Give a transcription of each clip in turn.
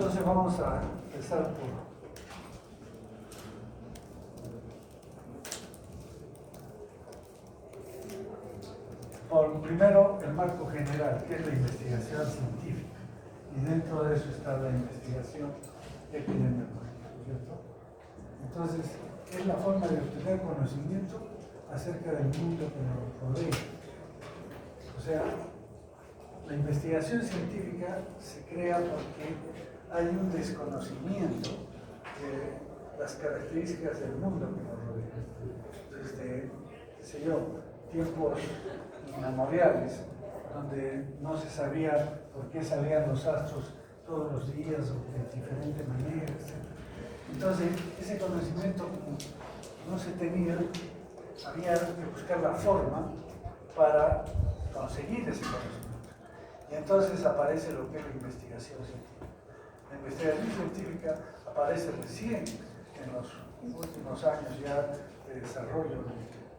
Entonces vamos a empezar por primero el marco general, que es la investigación científica, y dentro de eso está la investigación epidemiológica, ¿cierto? Entonces, es la forma de obtener conocimiento acerca del mundo que nos rodea. O sea, la investigación científica se crea porque hay un desconocimiento de las características del mundo que nos rodea. Desde, qué sé yo, tiempos inmemoriales, donde no se sabía por qué salían los astros todos los días o de diferentes maneras, etc. Entonces, ese conocimiento, como no se tenía, había que buscar la forma para conseguir ese conocimiento. Y entonces aparece lo que es la investigación científica. La investigación científica aparece recién en los últimos años ya de desarrollo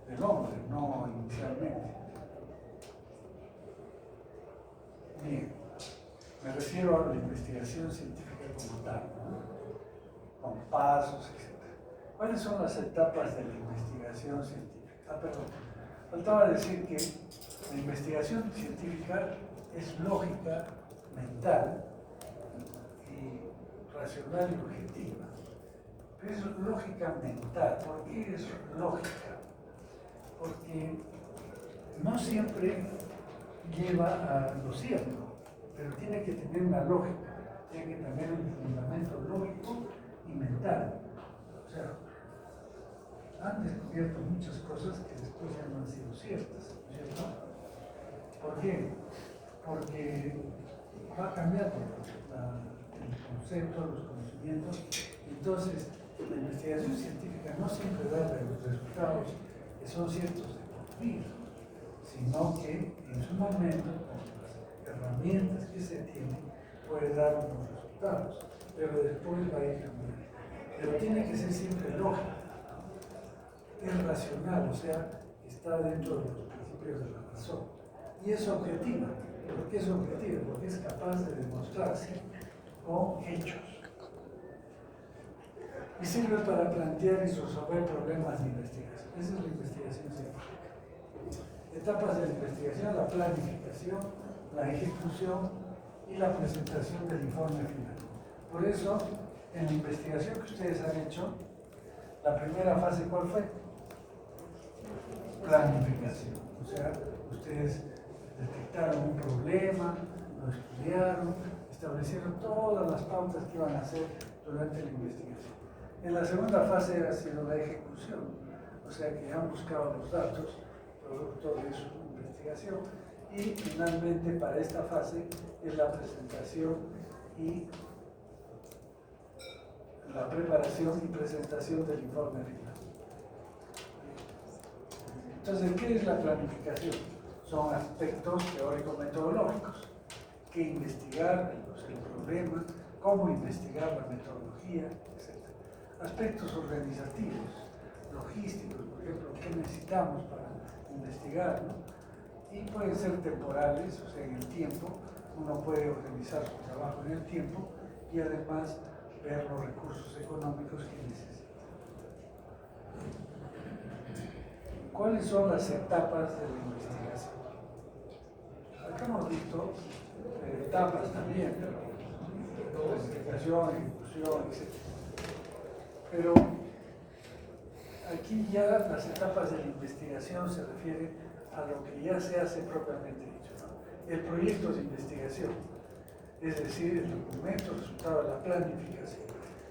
del hombre, no inicialmente. Bien, me refiero a la investigación científica como tal, ¿no? Con pasos, etc. ¿Cuáles son las etapas de la investigación científica? Perdón, faltaba decir que la investigación científica es lógica, mental y racional y objetiva. Pero es lógica mental. ¿Por qué es lógica? Porque no siempre lleva a lo cierto, pero tiene que tener una lógica, tiene que tener un fundamento lógico y mental. O sea, han descubierto muchas cosas que después ya no han sido ciertas, ¿cierto? ¿Por qué? Porque va cambiando el concepto, los conocimientos. Entonces, la investigación científica no siempre da los resultados que son ciertos de por vida, sino que en su momento, con las herramientas que se tienen, puede dar unos resultados, pero después va a ir cambiando. Pero tiene que ser siempre lógica, es racional, o sea, está dentro de los principios de la razón. Y es objetiva. ¿Por qué es objetiva? Porque es capaz de demostrarse con hechos. Y sirve para plantear y resolver problemas de investigación. Esa es la investigación científica. Etapas de la investigación: la planificación, la ejecución y la presentación del informe final. Por eso, en la investigación que ustedes han hecho, la primera fase, ¿cuál fue? Planificación. O sea, ustedes detectaron un problema, lo estudiaron, establecieron todas las pautas que iban a hacer durante la investigación. En la segunda fase ha sido la ejecución, o sea que han buscado los datos producto de su investigación, y finalmente para esta fase es la presentación y la preparación y presentación del informe final. Entonces, ¿qué es la planificación? Son aspectos teórico-metodológicos. ¿Qué investigar? El problema, cómo investigar, la metodología, etc. Aspectos organizativos, logísticos, por ejemplo, qué necesitamos para investigar, ¿no? Y pueden ser temporales, o sea, en el tiempo. Uno puede organizar su trabajo en el tiempo y además ver los recursos económicos que necesita. ¿Cuáles son las etapas de la investigación? Acá hemos visto etapas también, planificación, ejecución, etc. Pero aquí ya las etapas de la investigación se refieren a lo que ya se hace propiamente dicho, ¿no? El proyecto de investigación, es decir, el documento, el resultado de la planificación.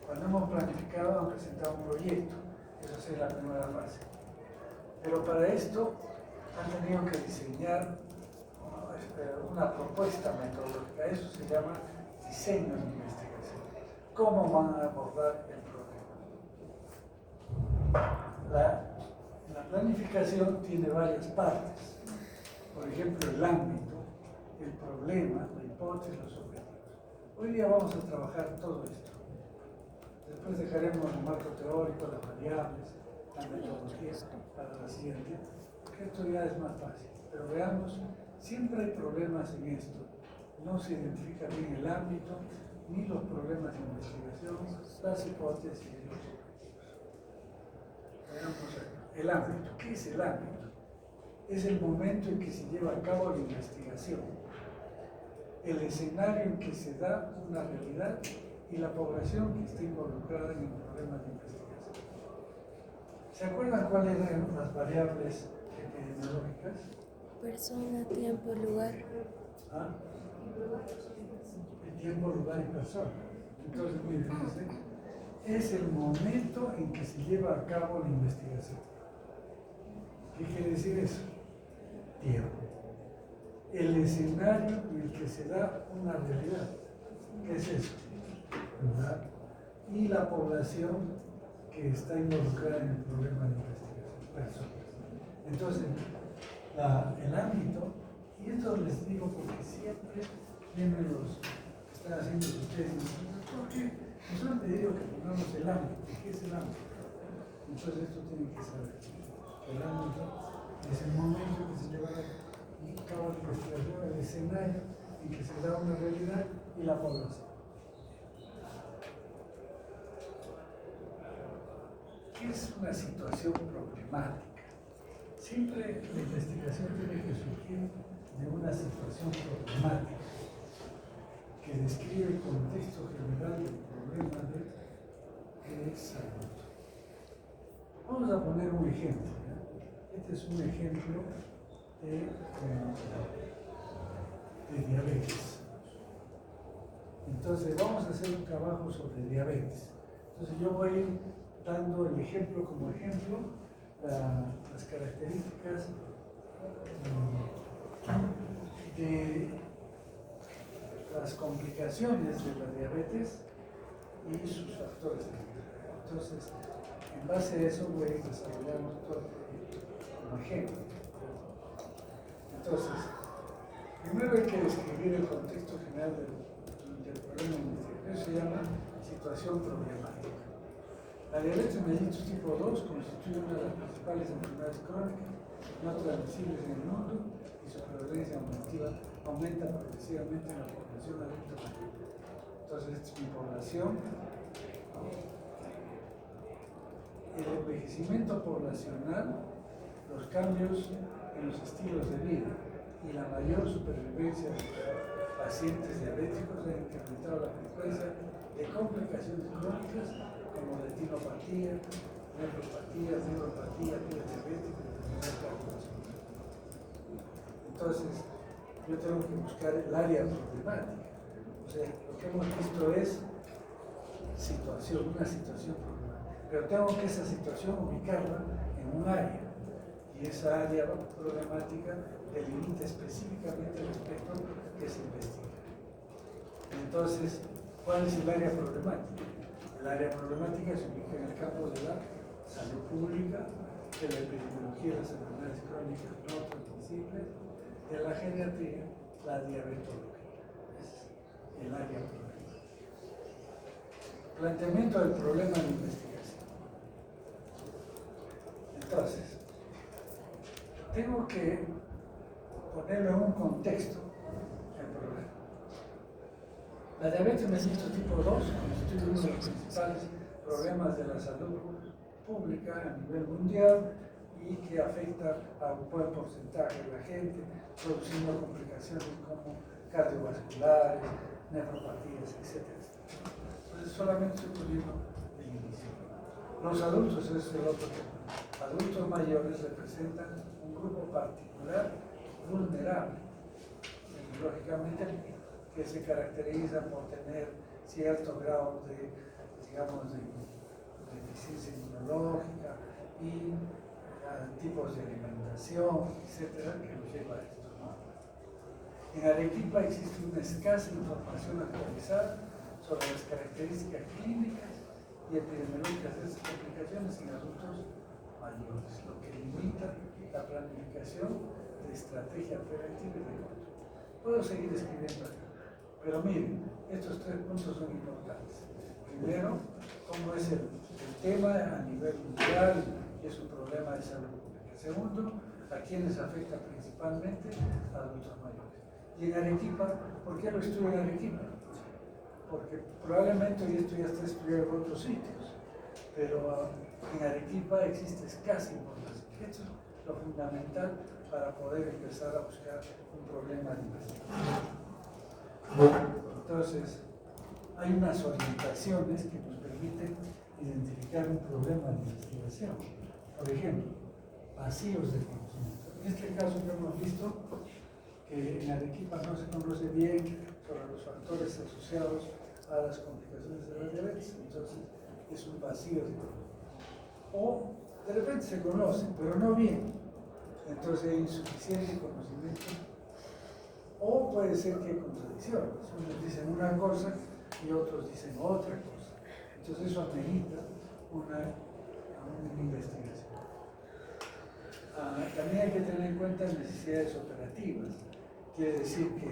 Cuando hemos planificado, hemos presentado un proyecto, esa es la primera fase. Pero para esto han tenido que diseñar una propuesta metodológica, eso se llama diseño de investigación. ¿Cómo van a abordar el problema? La planificación tiene varias partes. Por ejemplo, el ámbito, el problema, la hipótesis, los objetivos. Hoy día vamos a trabajar todo esto. Después dejaremos el marco teórico, las variables, la metodología para la siguiente, porque esto ya es más fácil. Pero veamos, siempre hay problemas en esto. No se identifica bien el ámbito, ni los problemas de investigación, las hipótesis y los objetivos. Veamos acá. El ámbito. ¿Qué es el ámbito? Es el momento en que se lleva a cabo la investigación, el escenario en que se da una realidad y la población que está involucrada en el problema de investigación. ¿Se acuerdan cuáles eran las variables epidemiológicas? Persona, tiempo, lugar. ¿Ah? El tiempo, lugar y persona. Entonces, miren, fíjense, es el momento en que se lleva a cabo la investigación. ¿Qué quiere decir eso? Tiempo. El escenario en el que se da una realidad. ¿Qué es eso? Lugar. Y la población que está involucrada en el problema de investigación. Personas. Entonces, el ámbito, y esto les digo porque siempre vienen los que están haciendo ustedes, ¿por qué nos han pedido que pongamos el ámbito? ¿Qué es el ámbito? Entonces esto tienen que saber. El ámbito es el momento que se lleva a cabo la investigación, el escenario en que se da una realidad y la población. ¿Qué es una situación problemática? Siempre la investigación tiene que surgir de una situación problemática que describe el contexto general del problema de salud. Vamos a poner un ejemplo. Este es un ejemplo de diabetes. Entonces vamos a hacer un trabajo sobre diabetes. Entonces yo voy a ir dando el ejemplo como ejemplo, las características de las complicaciones de la diabetes y sus factores de riesgo. Entonces, en base a eso voy a desarrollar todo como ejemplo. Entonces, primero hay que describir el contexto general del problema de investigación. Eso se llama situación problemática. La diabetes mellitus tipo 2 constituye una de las principales enfermedades crónicas no transmisibles en el mundo y su prevalencia aumenta progresivamente en la población adulta mayor. Entonces, esta es mi población. El envejecimiento poblacional, los cambios en los estilos de vida y la mayor supervivencia de los pacientes diabéticos han incrementado la frecuencia de complicaciones crónicas como retinopatía, nefropatía, neuropatía, diabetes, enfermedad cardiovascular. Entonces, yo tengo que buscar el área problemática. O sea, lo que hemos visto es una situación problemática. Pero tengo que esa situación ubicarla en un área. Y esa área problemática delimita específicamente el aspecto que se investiga. Entonces, ¿cuál es el área problemática? El área problemática se ubica en el campo de la salud pública, de la epidemiología de las enfermedades crónicas no transmisibles, de la geriatría, la diabetología. Es el área problemática. Planteamiento del problema de investigación. Entonces, tengo que ponerlo en un contexto el problema. La diabetes mellitus tipo 2 constituye uno de los principales problemas de la salud pública a nivel mundial y que afecta a un buen porcentaje de la gente, produciendo complicaciones como cardiovasculares, nefropatías, etc. Entonces, solamente estoy poniendo el inicio. Los adultos, ese es el otro tema. Adultos mayores representan un grupo particular vulnerable, lógicamente, que se caracteriza por tener cierto grado de, digamos, de deficiencia inmunológica y tipos de alimentación, etcétera, que nos lleva a esto, ¿no? En Arequipa existe una escasa información actualizada sobre las características clínicas y epidemiológicas de estas complicaciones en adultos mayores, lo que limita la planificación de estrategia preventiva y de control. Puedo seguir escribiendo acá, pero miren, estos 3 puntos son importantes. Primero, cómo es el tema a nivel mundial y es un problema de salud pública. Segundo, a quienes afecta principalmente a adultos mayores. Y en Arequipa, ¿por qué lo estudio en Arequipa? porque probablemente hoy esto ya está estudiado en otros sitios, pero en Arequipa existe escasa información. Esto es lo fundamental para poder empezar a buscar un problema de investigación. Entonces, hay unas orientaciones que nos permiten identificar un problema de investigación. Por ejemplo, vacíos de conocimiento. En este caso que hemos visto que en Arequipa no se conoce bien sobre los factores asociados a las complicaciones de la diabetes, entonces es un vacío de conocimiento. O de repente se conoce, pero no bien, entonces hay insuficiente conocimiento. O puede ser que hay contradicciones, unos dicen una cosa y otros dicen otra cosa. Entonces eso amerita una investigación. También hay que tener en cuenta necesidades operativas. Quiere decir que,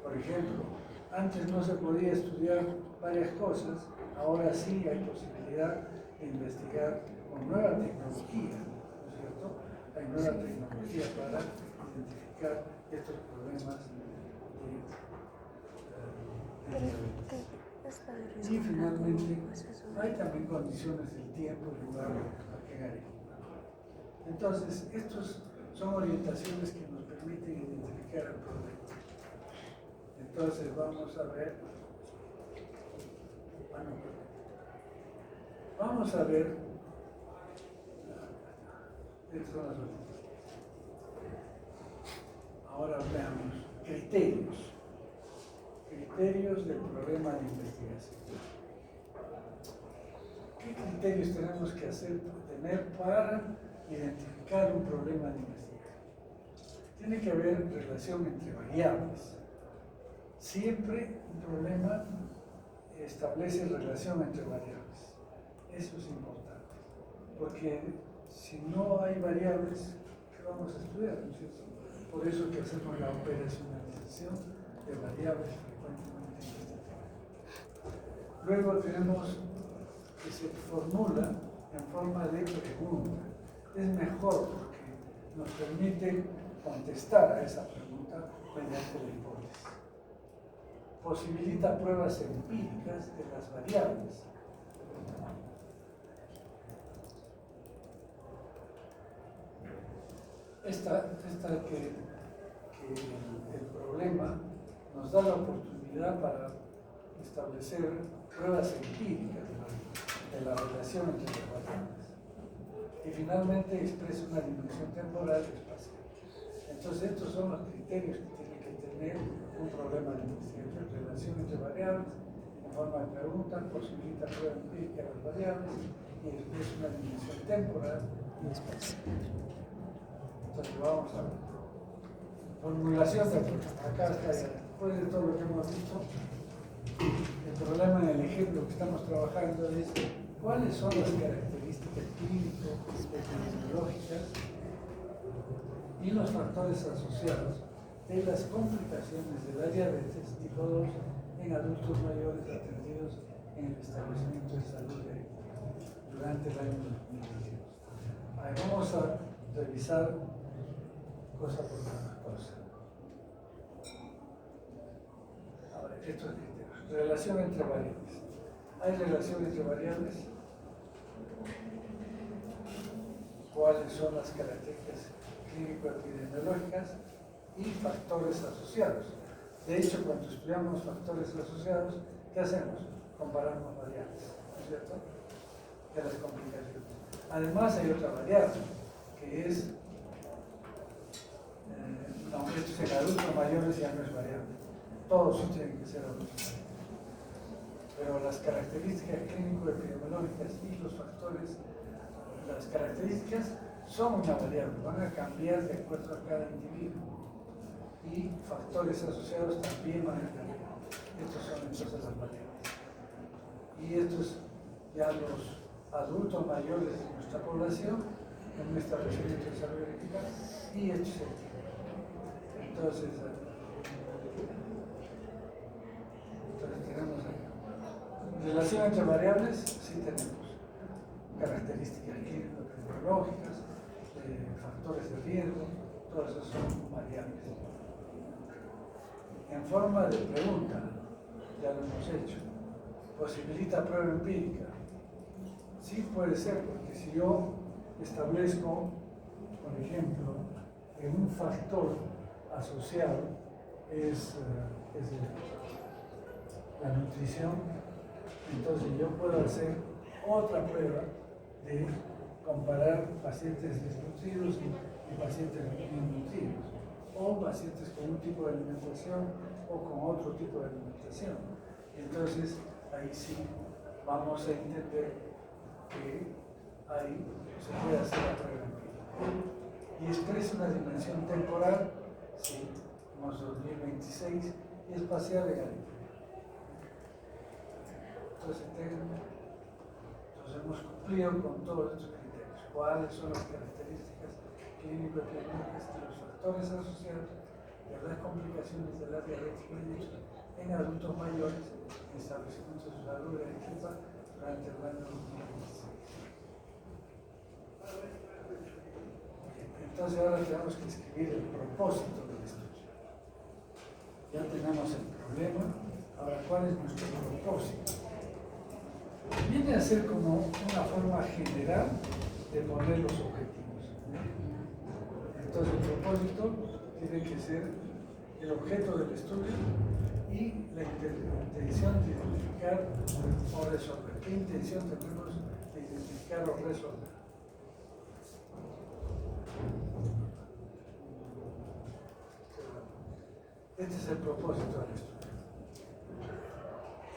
por ejemplo, antes no se podía estudiar varias cosas, ahora sí hay posibilidad de investigar con nueva tecnología, ¿no es cierto? Hay nueva tecnología para identificar estos problemas de diabetes. Y finalmente, hay también condiciones del tiempo y lugar a que hay. Entonces, estos son orientaciones que nos permiten identificar el problema. Entonces, vamos a ver. Vamos a ver. Estas son las orientaciones. Ahora veamos criterios. Criterios del problema de investigación. ¿Qué criterios tenemos que tener para identificar un problema de investigación? Tiene que haber relación entre variables. Siempre un problema establece relación entre variables. Eso es importante, porque si no hay variables, ¿qué vamos a estudiar? ¿No es cierto? Por eso que hacemos la operacionalización de variables frecuentemente en este tema. Luego tenemos que se formula en forma de pregunta. Es mejor porque nos permite contestar a esa pregunta mediante la hipótesis. Posibilita pruebas empíricas de las variables. Que el problema nos da la oportunidad para establecer pruebas empíricas de la relación entre las variables. Y finalmente expresa una dimensión temporal y espacial. Entonces estos son los criterios que tiene que tener un problema de investigación: relación entre variables, en forma de pregunta, posibilita prueba empírica de las variables y expresa una dimensión temporal y espacial. Entonces vamos a ver. Formulación de acá está ya. Después de todo lo que hemos visto, el problema en el ejemplo que estamos trabajando es cuáles son las características clínico-epidemiológicas y los factores asociados de las complicaciones de la diabetes tipo 2 en adultos mayores atendidos en el establecimiento de salud durante el año 2018. Vamos a revisar cosa por cosa. A ver, esto es criterios. Relación entre variables. ¿Hay relación entre variables? ¿Cuáles son las características clínico-epidemiológicas y factores asociados? De hecho, cuando estudiamos factores asociados, ¿qué hacemos? Comparamos variables, ¿no es cierto? De las complicaciones. Además, hay otra variable, que es esto en adultos mayores ya no es variable. Todos tienen que ser adultos mayores. Pero las características clínico-epidemiológicas y los factores, las características son una variable, van a cambiar de acuerdo a cada individuo. Y factores asociados también van a cambiar. Estos son entonces las variables. Y estos ya los adultos mayores de nuestra población en un establecimiento de salud equitativa y estos es el tiempo. Entonces tenemos aquí. Relación entre variables, sí tenemos. Características clínico-epidemiológicas, factores de riesgo, todas esas son variables. En forma de pregunta, ya lo hemos hecho. posibilita prueba empírica. Sí puede ser, porque si yo establezco, por ejemplo, que un factor asociado es la nutrición, entonces yo puedo hacer otra prueba de comparar pacientes desnutridos y pacientes bien nutridos, o pacientes con un tipo de alimentación o con otro tipo de alimentación. Entonces, ahí sí vamos a entender que ahí se puede hacer la prueba empírica. Y expresa una dimensión temporal, sí, como 2026, y espacial legal. Entonces hemos cumplido con todos estos criterios. ¿Cuáles son las características clínico-epidemiológicas de los factores asociados de las complicaciones de la diabetes mellitus en adultos mayores en establecimientos de salud de Arequipa durante el año 2016? Entonces ahora tenemos que escribir el propósito del estudio. Ya tenemos el problema, ahora ¿cuál es nuestro propósito? Viene a ser como una forma general de poner los objetivos. Entonces el propósito tiene que ser el objeto del estudio y la intención de identificar o resolver. ¿Qué intención tenemos de identificar o resolver? Este es el propósito del estudio.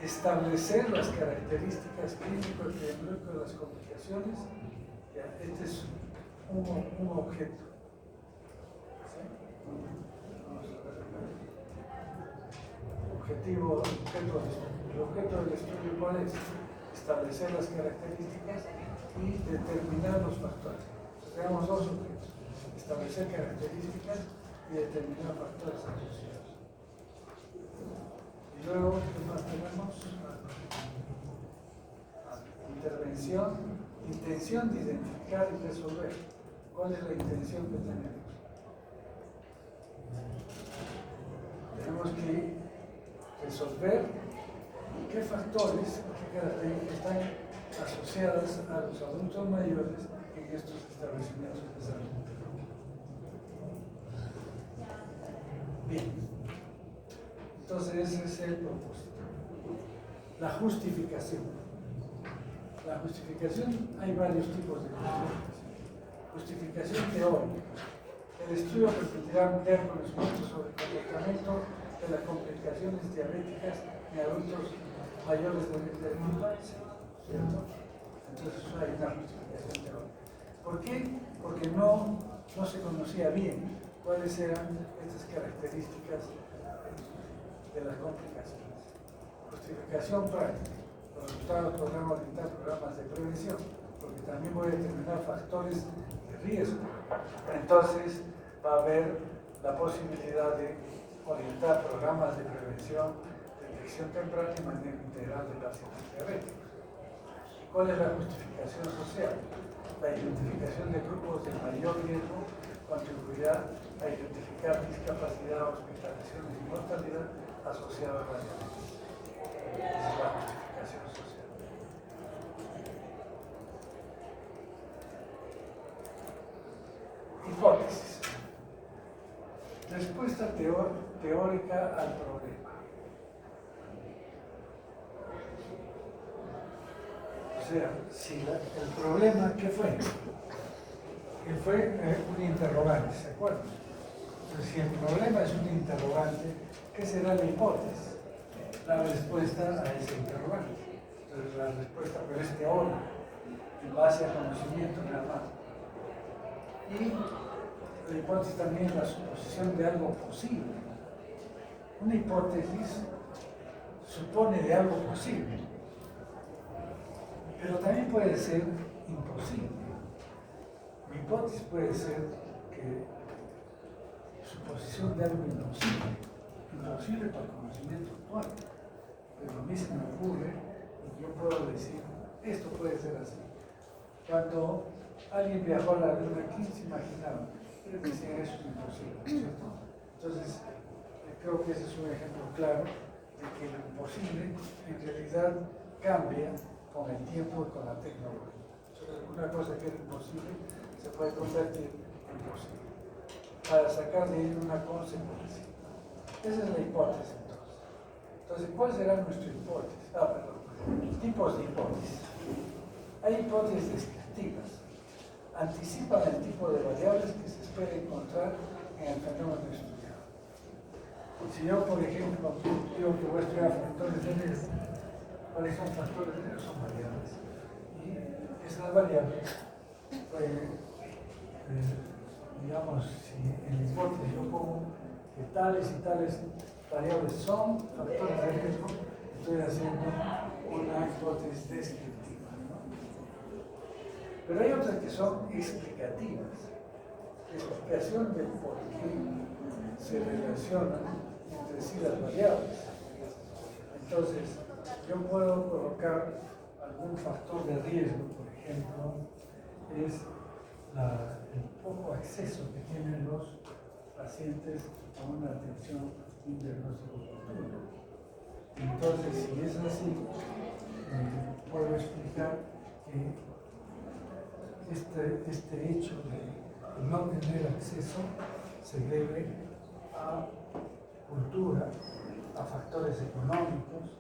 Establecer las características clínico-epidemiológicas de las complicaciones. Ya, este es un objeto. ¿Sí? Vamos a ver. Objeto del estudio. El objeto del estudio, ¿cuál es? Establecer las características y determinar los factores. Entonces, tenemos dos objetos. Establecer características y determinar factores asociados. Y luego, ¿qué más tenemos? Intervención, intención de identificar y resolver. ¿Cuál es la intención que tenemos? Tenemos que resolver qué factores, qué características están asociadas a los adultos mayores en estos establecimientos de salud. Bien. Entonces ese es el propósito. La justificación. La justificación, hay varios tipos de justificación. Justificación teórica. El estudio permitirá ampliar conocimientos sobre el comportamiento de las complicaciones diabéticas en adultos mayores de infancia, ¿cierto? Entonces hay una justificación teórica. ¿Por qué? Porque no se conocía bien cuáles eran estas características de las complicaciones. Justificación práctica. Los resultados podrán orientar programas de prevención, porque también voy a determinar factores de riesgo. Entonces va a haber la posibilidad de orientar programas de prevención, detección temprana y manejo integral de pacientes diabéticos. ¿Cuál es la justificación social? La identificación de grupos de mayor riesgo contribuirá a identificar discapacidad, hospitalizaciones y mortalidad asociadas a la diabetes. Esa es la justificación social. Hipótesis. Respuesta teórica al problema. O sea, si el problema, ¿qué fue? Que fue un interrogante, ¿se acuerdan? Entonces, si el problema es un interrogante, ¿qué será la hipótesis? La respuesta a ese interrogante. Entonces, la respuesta, pero es teórica, en base a conocimiento nada más. Y la hipótesis también es la suposición de algo posible. Una hipótesis supone de algo posible, pero también puede ser imposible. Mi hipótesis puede ser que suposición de algo imposible, imposible para el conocimiento actual. Pero a mí se me ocurre y yo puedo decir, esto puede ser así. Cuando alguien viajó a la Luna, ¿quién se imaginaba? Es decir, eso es imposible, ¿cierto? Entonces, creo que ese es un ejemplo claro de que lo imposible en realidad cambia con el tiempo y con la tecnología. Entonces, una cosa que era imposible se puede convertir en posible para sacar de ahí una consecuencia. Esa es la hipótesis entonces. Entonces, ¿cuál será nuestra hipótesis? Tipos de hipótesis. Hay hipótesis descriptivas. Anticipan el tipo de variables que se espera encontrar en el fenómeno estudiado. Si yo, por ejemplo, digo que voy a estudiar factores de riesgo, ¿cuáles son factores de riesgo? Son variables. Y esas variables, digamos, si en la hipótesis yo pongo que tales y tales variables son factores de riesgo, estoy haciendo una hipótesis descriptiva, ¿no? Pero hay otras que son explicativas. Explicación de por qué se relacionan entre sí las variables. Entonces, yo puedo colocar algún factor de riesgo, por ejemplo, es el poco acceso que tienen los pacientes a una atención y un diagnóstico oportuno. Entonces, si es así, puedo explicar que este hecho de no tener acceso se debe a cultura, a factores económicos,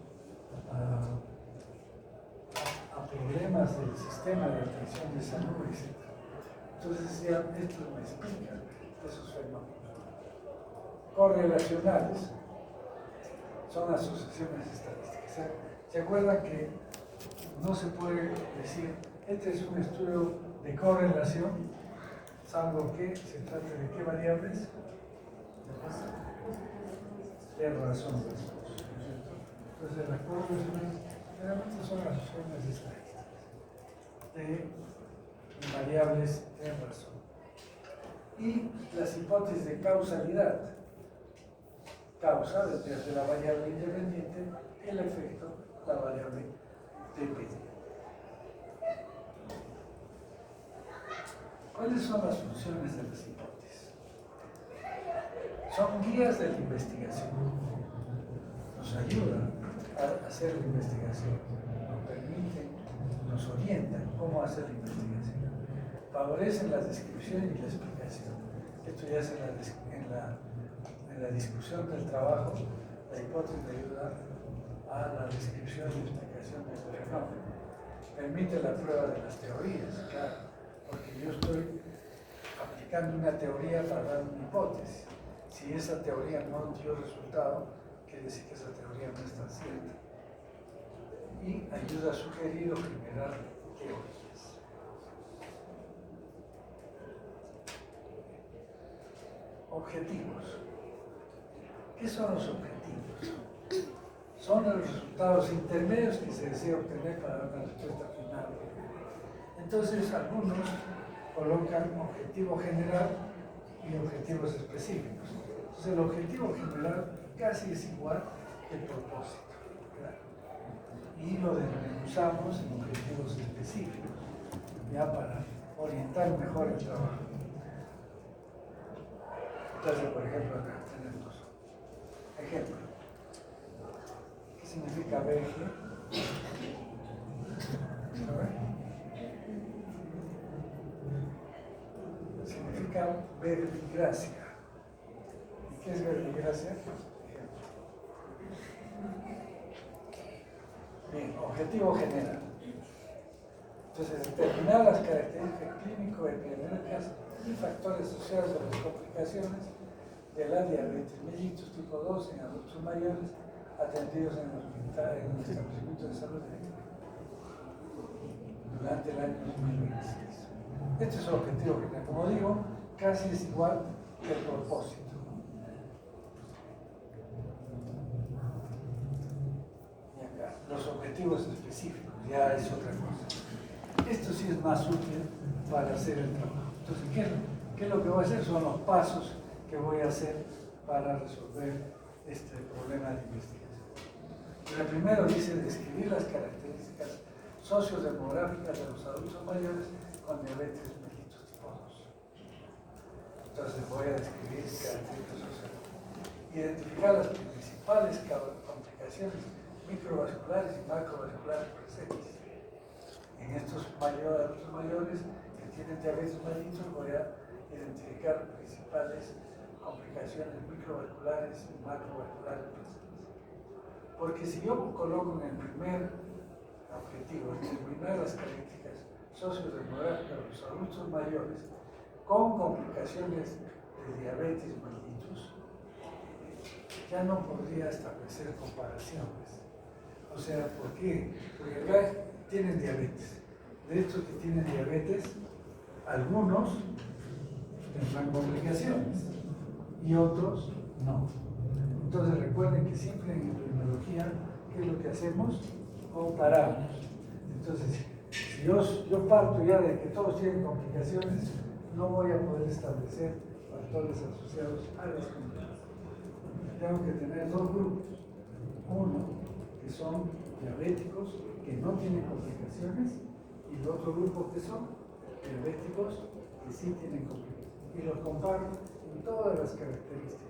a problemas del sistema de atención de salud, etc. Entonces, ya esto me explica esos fenómenos. Correlacionales son asociaciones estadísticas. ¿Se acuerdan que no se puede decir, este es un estudio de correlación, salvo que se trate de qué variables? De razón. Entonces, las correlaciones generalmente son asociaciones estadísticas de variables de razón. Y las hipótesis de causalidad. Causa desde la variable independiente, el efecto, la variable dependiente. ¿Cuáles son las funciones de las hipótesis? Son guías de la investigación. Nos ayudan a hacer la investigación, nos permiten, nos orientan cómo hacer la investigación. Favorecen la descripción y la explicación. Esto ya es en la discusión del trabajo, la hipótesis ayuda a la descripción y explicación de este fenómeno. Permite la prueba de las teorías, claro, porque yo estoy aplicando una teoría para dar una hipótesis. Si esa teoría no dio resultado, quiere decir que esa teoría no está cierta. Y ayuda a sugerir o generar teorías. Objetivos. ¿Qué son los objetivos? Son los resultados intermedios que se desea obtener para una respuesta final. Entonces, algunos colocan objetivo general y objetivos específicos. Entonces, el objetivo general casi es igual que el propósito, ¿verdad? Y lo desmenuzamos en objetivos específicos, ya para orientar mejor el trabajo. Entonces, por ejemplo, acá tenemos ejemplo. ¿Qué significa BG? Significa verbigracia. ¿Y qué es verbigracia? Bien, objetivo general. Entonces, determinar las características clínico-epidemiológicas y factores asociados a las complicaciones de la diabetes mellitus tipo 2 en adultos mayores atendidos en el establecimiento de salud durante el año 2026. Este es el objetivo general. Como digo, casi es igual que el propósito. Y acá, los objetivos específicos, ya es otra cosa. Esto sí es más útil para hacer el trabajo. Entonces, ¿qué es lo que voy a hacer? Son los pasos que voy a hacer para resolver este problema de investigación. El primero dice describir las características sociodemográficas de los adultos mayores con diabetes mellitus tipo 2. Entonces voy a describir características sociodemográficas. Identificar las principales complicaciones microvasculares y macrovasculares adolescentes. En estos mayores que tienen diabetes mellitus voy a identificar principales complicaciones microvasculares y macrovasculares presentes. Porque si yo coloco en el primer objetivo determinar las características sociodemográficas de los adultos mayores con complicaciones de diabetes mellitus, ya no podría establecer comparaciones. O sea, ¿por qué? Porque acá tienen diabetes. De estos que tienen diabetes, algunos tendrán complicaciones y otros no. Entonces recuerden que siempre en epidemiología, ¿qué es lo que hacemos? Comparamos. Entonces, si yo parto ya de que todos tienen complicaciones, no voy a poder establecer factores asociados a las complicaciones. Tengo que tener dos grupos. Uno, que son diabéticos, que no tienen complicaciones, y el otro grupo que son diabéticos, que sí tienen complicaciones. Y los comparo en todas las características.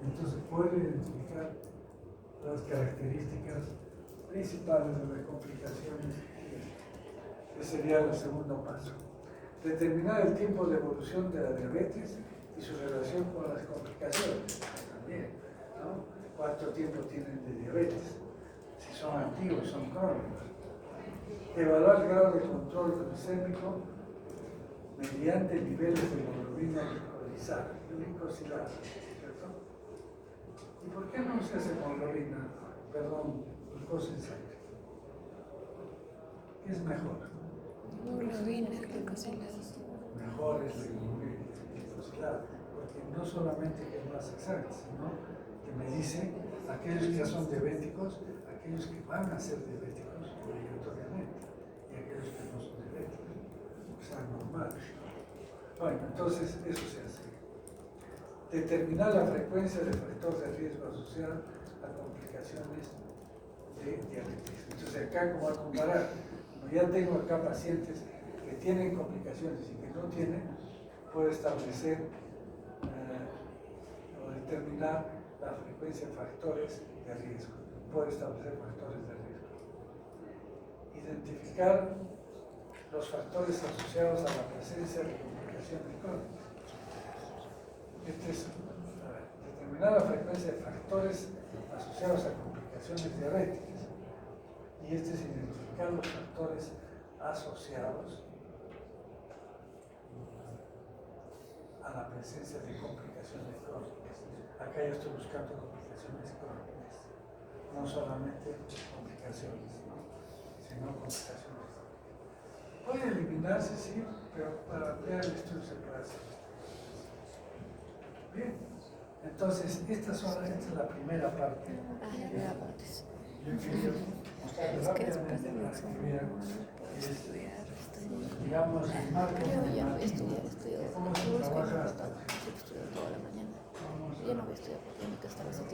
Entonces puedo identificar las características principales de las complicaciones. Ese sería el segundo paso. Determinar el tiempo de evolución de la diabetes y su relación con las complicaciones. También, ¿no? ¿Cuánto tiempo tienen de diabetes? Si son activos, son crónicos. Evaluar el grado de control glucémico mediante niveles de hemoglobina glicosilada, ¿cierto? ¿Y por qué no se hace hemoglobina, glucosa en sangre? ¿Qué es mejor? Hemoglobina glicosilada. Mejor es la hemoglobina glicosilada, porque no solamente que es más exacta, sino que me dice aquellos que ya son diabéticos, aquellos que van a ser diabéticos obligatoriamente, y aquellos que no son diabéticos, o sea, normal. Bueno, entonces eso se hace. Determinar la frecuencia de factor de riesgo asociado a complicaciones de diabetes. Entonces acá, como a comparar, como ya tengo acá pacientes que tienen complicaciones y que no tienen, puedo establecer o determinar la frecuencia de factores de riesgo. Puedo establecer factores de riesgo. Identificar los factores asociados a la presencia de complicaciones crónicas. Este es determinar la frecuencia de factores asociados a complicaciones diabéticas. Y este es identificar los factores asociados a la presencia de complicaciones crónicas. Acá yo estoy buscando complicaciones crónicas, no solamente complicaciones, ¿no? Sino complicaciones crónicas. Puede eliminarse, sí, pero para ampliar el estudio se puede hacer. Bien, entonces esta es la primera parte. Yo quería mostrarles rápidamente para que vean digamos, el marco cómo se trabaja hasta toda la mañana. Yo no voy a estudiar porque en mi casa a las 7:30.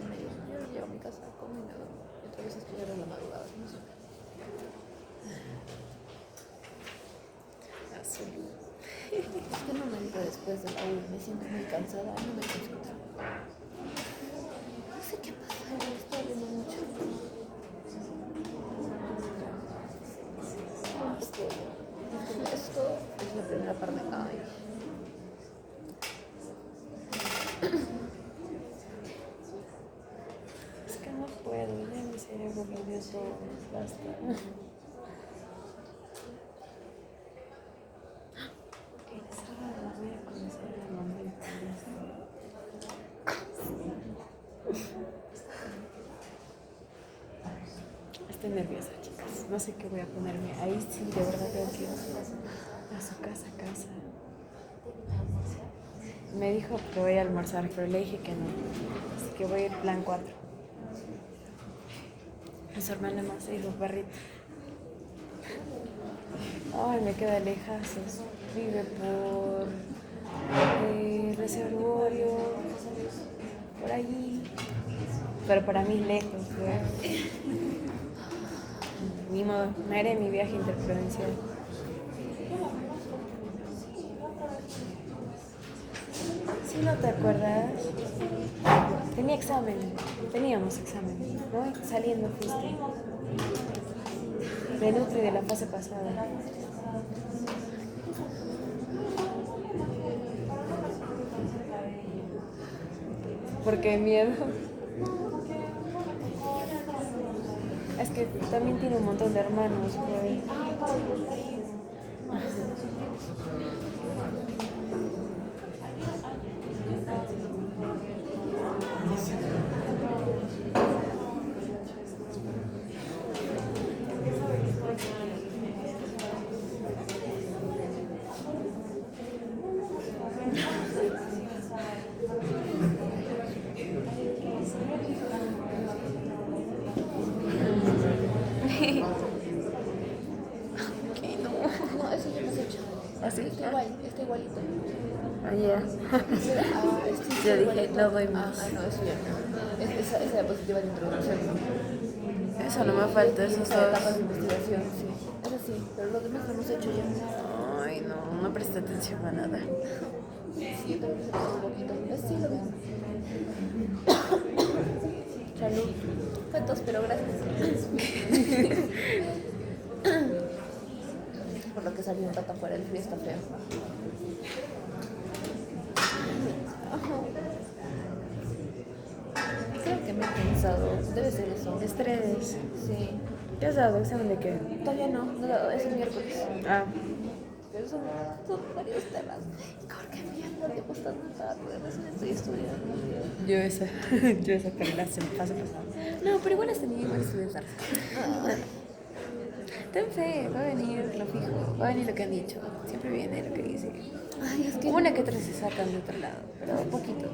Yo llego a mi casa, como y me duermo. Y otra vez a estudiar en la madrugada. No sé. Es que no me digo después de la U, me siento muy cansada, no me concentro. No sé qué pasa, estoy viendo mucho. Esto es la primera parte. Ay. Es que no puedo, ya mi cerebro me dio todo, basta. Voy a comenzar el momento. Estoy nerviosa, chicas. No sé qué voy a ponerme. Ahí sí, de verdad tengo que ir a su casa. Me dijo que voy a almorzar, pero le dije que no. Así que voy a ir plan 4. Y su hermana más y su perrito. Ay, me queda lejazos. Vive por Reservorio, por allí. Pero para mí lejos, ¿eh? Ni modo, me haré mi viaje interprovincial. Si no te acuerdas, teníamos examen, ¿no? Saliendo fuiste. de Nutri de la fase pasada. Porque miedo. Es que también tiene un montón de hermanos, güey. ¿Qué? No. No, eso ya lo has hecho. ¿Así? Está igual, está igualito. Ah, ya. Sí, Yo dije, igualito. no doy más. No, eso ya no. Esa diapositiva de introducción. Eso no me falta, esos Esa etapa dos. de investigación, sí. Eso sí, pero lo demás lo hemos hecho ya. Ay, no, no presté atención a nada. Sí, yo también se pasó un poquito. Sí, lo ves. Salud. Fue tos, pero gracias. Por lo que salió un rato afuera, el frío está feo. Creo que me he pensado, debe ser eso. Estrés. Sí. ¿Qué has dado? ¿Examen de qué? Todavía no he dado, es el miércoles. Ah, Pero son varios temas. ¿Qué mierda te gusta tarde? Recién estoy estudiando. yo esa carrera se me pasa pasada. No, pero igual has tenido igual estudiar. Ten fe, va a venir lo fijo, va a venir lo que han dicho. Siempre viene lo que dice. Ay, es que Una que otra se sacan de otro lado, pero poquito.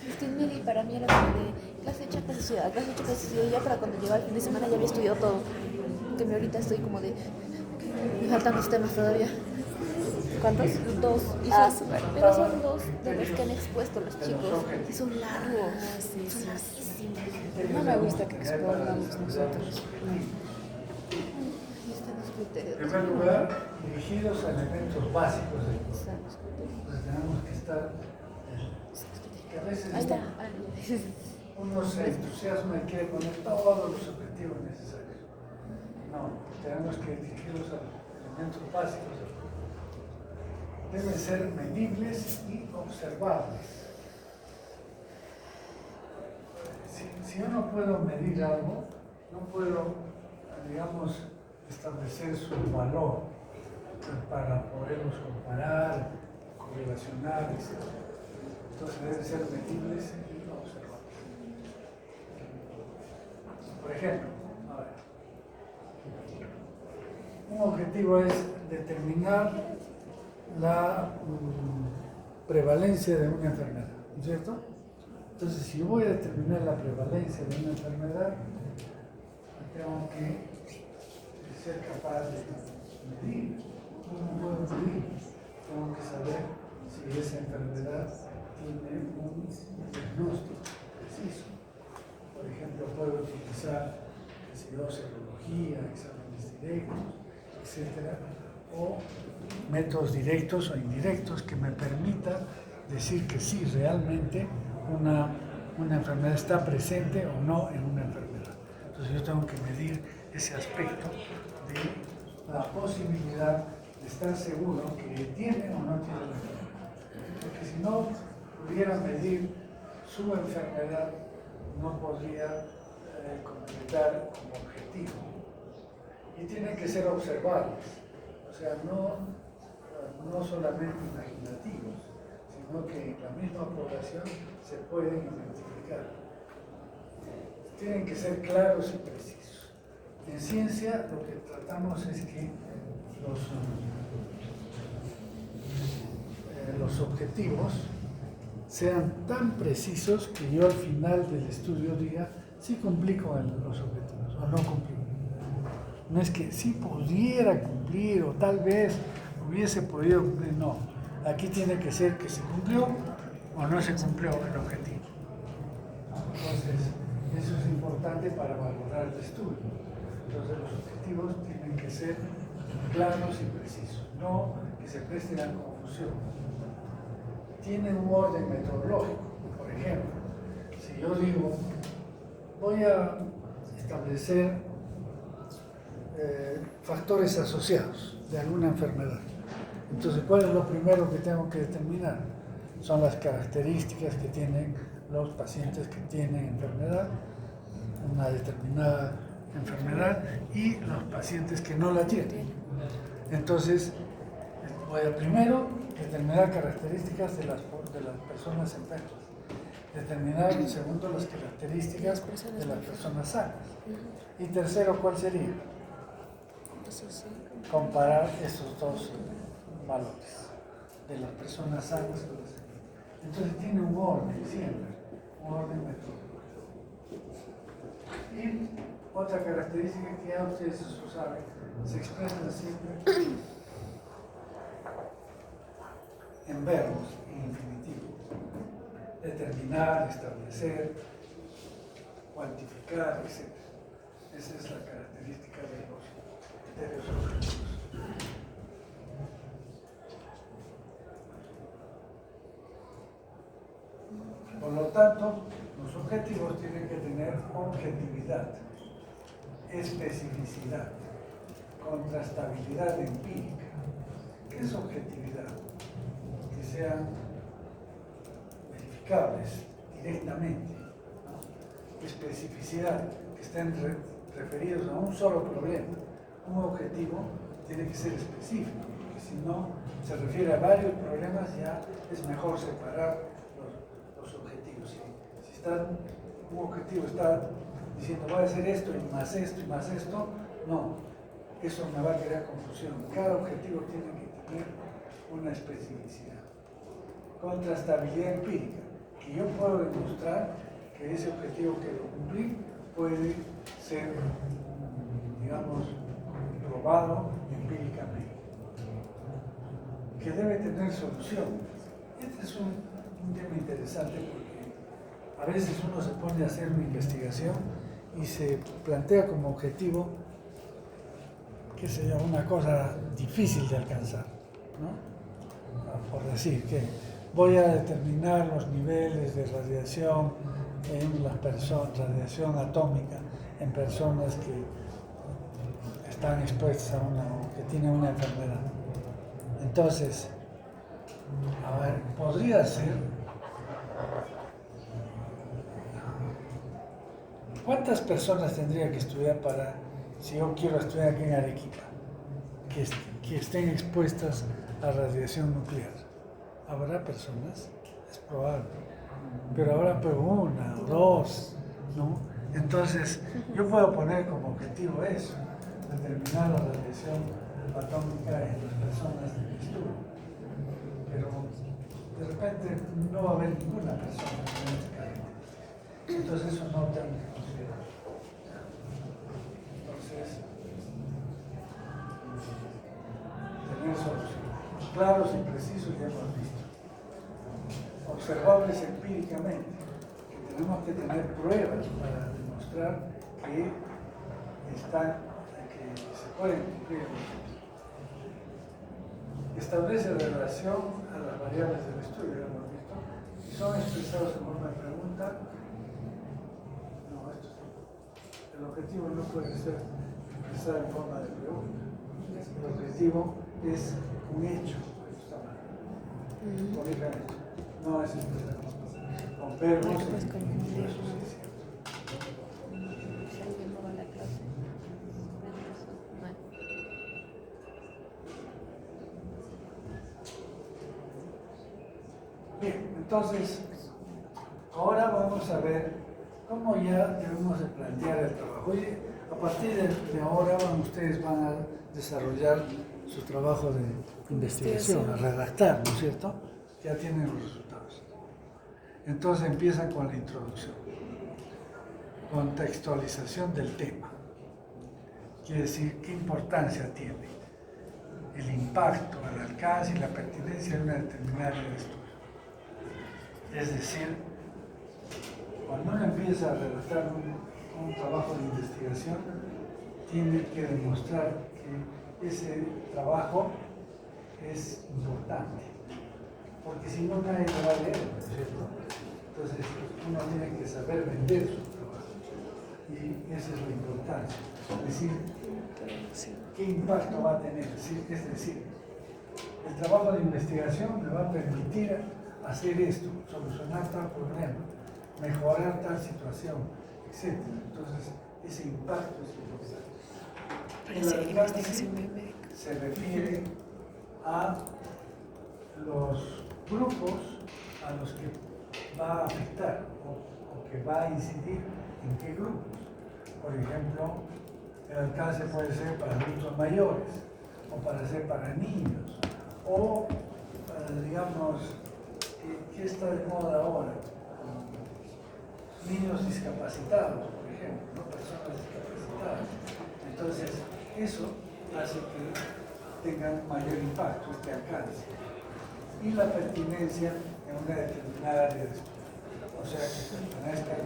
Es que Miri para mí era como de clase hecha, clase estudiada, clase hecha, clase estudiada. Ya para cuando llegaba el fin de semana ya había estudiado todo. Que ahorita estoy como de. Me faltan dos temas todavía. ¿Cuántos? Dos. Y Ah, son, súper. pero son dos de los que han expuesto los chicos. Y son largos. Sí, Son sí. larguísimos. No me gusta que expongamos nosotros. Ahí están los criterios. En primer lugar, dirigidos a elementos básicos de Están los criterios. pues tenemos que estar, que a veces Ahí está. uno se entusiasma y quiere poner todos los objetivos necesarios. No, tenemos que dirigirlos a elementos básicos. Deben ser medibles y observables. Si yo no puedo medir algo, no puedo, digamos, establecer su valor para poderlos comparar, correlacionar, etc. Entonces deben ser medibles y observables. Por ejemplo, a ver, un objetivo es determinar la prevalencia de una enfermedad, ¿no es cierto? Entonces, si yo voy a determinar la prevalencia de una enfermedad, tengo que ser capaz de medir. ¿Cómo puedo medir? Tengo que saber si esa enfermedad tiene un diagnóstico preciso. Por ejemplo, puedo utilizar serología, exámenes directos, etc. O métodos directos o indirectos que me permitan decir que sí, realmente una enfermedad está presente o no en una enfermedad. Entonces yo tengo que medir ese aspecto de la posibilidad de estar seguro que tiene o no tiene la enfermedad. Porque si no pudiera medir su enfermedad, no podría completar como objetivo. Y tienen que ser observables, o sea, no solamente imaginativos, sino que en la misma población se pueden identificar. Tienen que ser claros y precisos. En ciencia lo que tratamos es que los objetivos sean tan precisos que yo al final del estudio diga si cumplí con los objetivos o no cumplí. No es que sí pudiera cumplir o tal vez hubiese podido cumplir, no. Aquí tiene que ser que se cumplió o no se cumplió el objetivo. Entonces, eso es importante para valorar el estudio. Entonces, los objetivos tienen que ser claros y precisos, no que se presten a confusión. Tienen un orden metodológico. Por ejemplo, si yo digo, voy a establecer factores asociados de alguna enfermedad. Entonces, ¿cuál es lo primero que tengo que determinar? Son las características que tienen los pacientes que tienen enfermedad, una determinada enfermedad, y los pacientes que no la tienen. Entonces, voy a primero determinar características de las personas enfermas. Determinar, en segundo, las características de las personas sanas. Y tercero, ¿cuál sería? Comparar esos dos valores de las personas sanas con las enfermas. Entonces tiene un orden siempre, un orden metodológico. Y otra característica que ya ustedes lo saben, se expresa siempre en verbos y infinitivos. Determinar, establecer, cuantificar, etc. Esa es la característica de los criterios objetivos. Por lo tanto, los objetivos tienen que tener objetividad, especificidad, contrastabilidad empírica. ¿Qué es objetividad? Que sean verificables directamente, ¿no? Especificidad, que estén referidos a un solo problema. Un objetivo tiene que ser específico, porque si no se refiere a varios problemas, ya es mejor separar los objetivos. Si un objetivo está diciendo voy a hacer esto y más esto y más esto, no, eso me va a crear confusión. Cada objetivo tiene que tener una especificidad. Contrastabilidad empírica, que yo puedo demostrar que ese objetivo que lo cumplí puede ser, digamos, probado empíricamente, que debe tener solución. Este es un tema interesante porque a veces uno se pone a hacer una investigación y se plantea como objetivo, qué sé yo, una cosa difícil de alcanzar, ¿no? Por decir que voy a determinar los niveles de radiación en las personas, radiación atómica en personas que están expuestas a que tienen una enfermedad. Entonces, a ver, podría ser, ¿cuántas personas tendría que estudiar si yo quiero estudiar aquí en Arequipa, que estén expuestas a radiación nuclear? ¿Habrá personas? Es probable. Pero habrá una o dos, ¿no? Entonces, yo puedo poner como objetivo eso, determinar la radiación atómica en las personas del estudio. Pero de repente no va a haber ninguna persona genéticamente. Entonces eso no tengo que considerar. Entonces, tener soluciones claros y precisos ya hemos visto. Observables empíricamente, que tenemos que tener pruebas para demostrar que se pueden cumplir el objetivo. Establece relación a las variables del estudio, ya hemos visto, y son expresados en forma de pregunta. No, el objetivo no puede ser expresado en forma de pregunta. El objetivo es un hecho, por ejemplo, no es expresado con verbos y asociación. Bien, entonces, ahora vamos a ver cómo ya debemos de plantear el trabajo. Y a partir de ahora ustedes van a desarrollar su trabajo de investigación, a redactar, ¿no es cierto? Ya tienen los resultados. Entonces empiezan con la introducción, contextualización del tema. Quiere decir, ¿qué importancia tiene? El impacto, el alcance y la pertinencia de una determinada área de estudio. Es decir, cuando uno empieza a redactar un trabajo de investigación, tiene que demostrar que ese trabajo es importante, porque si no nadie lo va a leer, ¿no es cierto? Entonces uno tiene que saber vender su trabajo y esa es la importancia. Es decir, ¿qué impacto va a tener? Es decir, el trabajo de investigación me va a permitir hacer esto, solucionar tal problema, mejorar tal situación, etc. Entonces, ese impacto es importante. El alcance se refiere a los grupos a los que va a afectar o que va a incidir en qué grupos. Por ejemplo, el alcance puede ser para adultos mayores o para ser para niños o digamos, ¿qué está de moda ahora? Niños discapacitados, por ejemplo, ¿no? Personas discapacitadas. Entonces, eso hace que tengan mayor impacto, este alcance. Y la pertinencia en una determinada área de estudio. O sea, que pertenezcan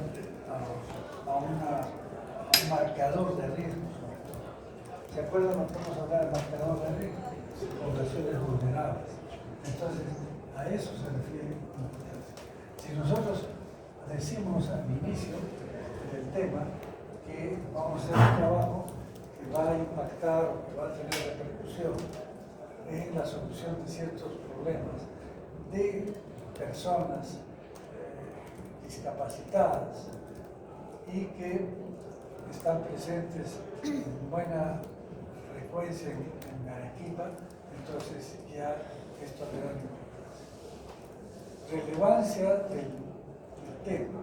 a un marcador de riesgo, sobre todo. ¿Se acuerdan lo que vamos a hablar del marcador de riesgo? Poblaciones vulnerables. Entonces, a eso se refiere importancia. Si nosotros decimos al inicio del tema que vamos a hacer un trabajo que va a impactar o que va a tener repercusión en la solución de ciertos problemas de personas discapacitadas y que están presentes en buena frecuencia en Arequipa, entonces ya esto le da importancia. Relevancia del tema,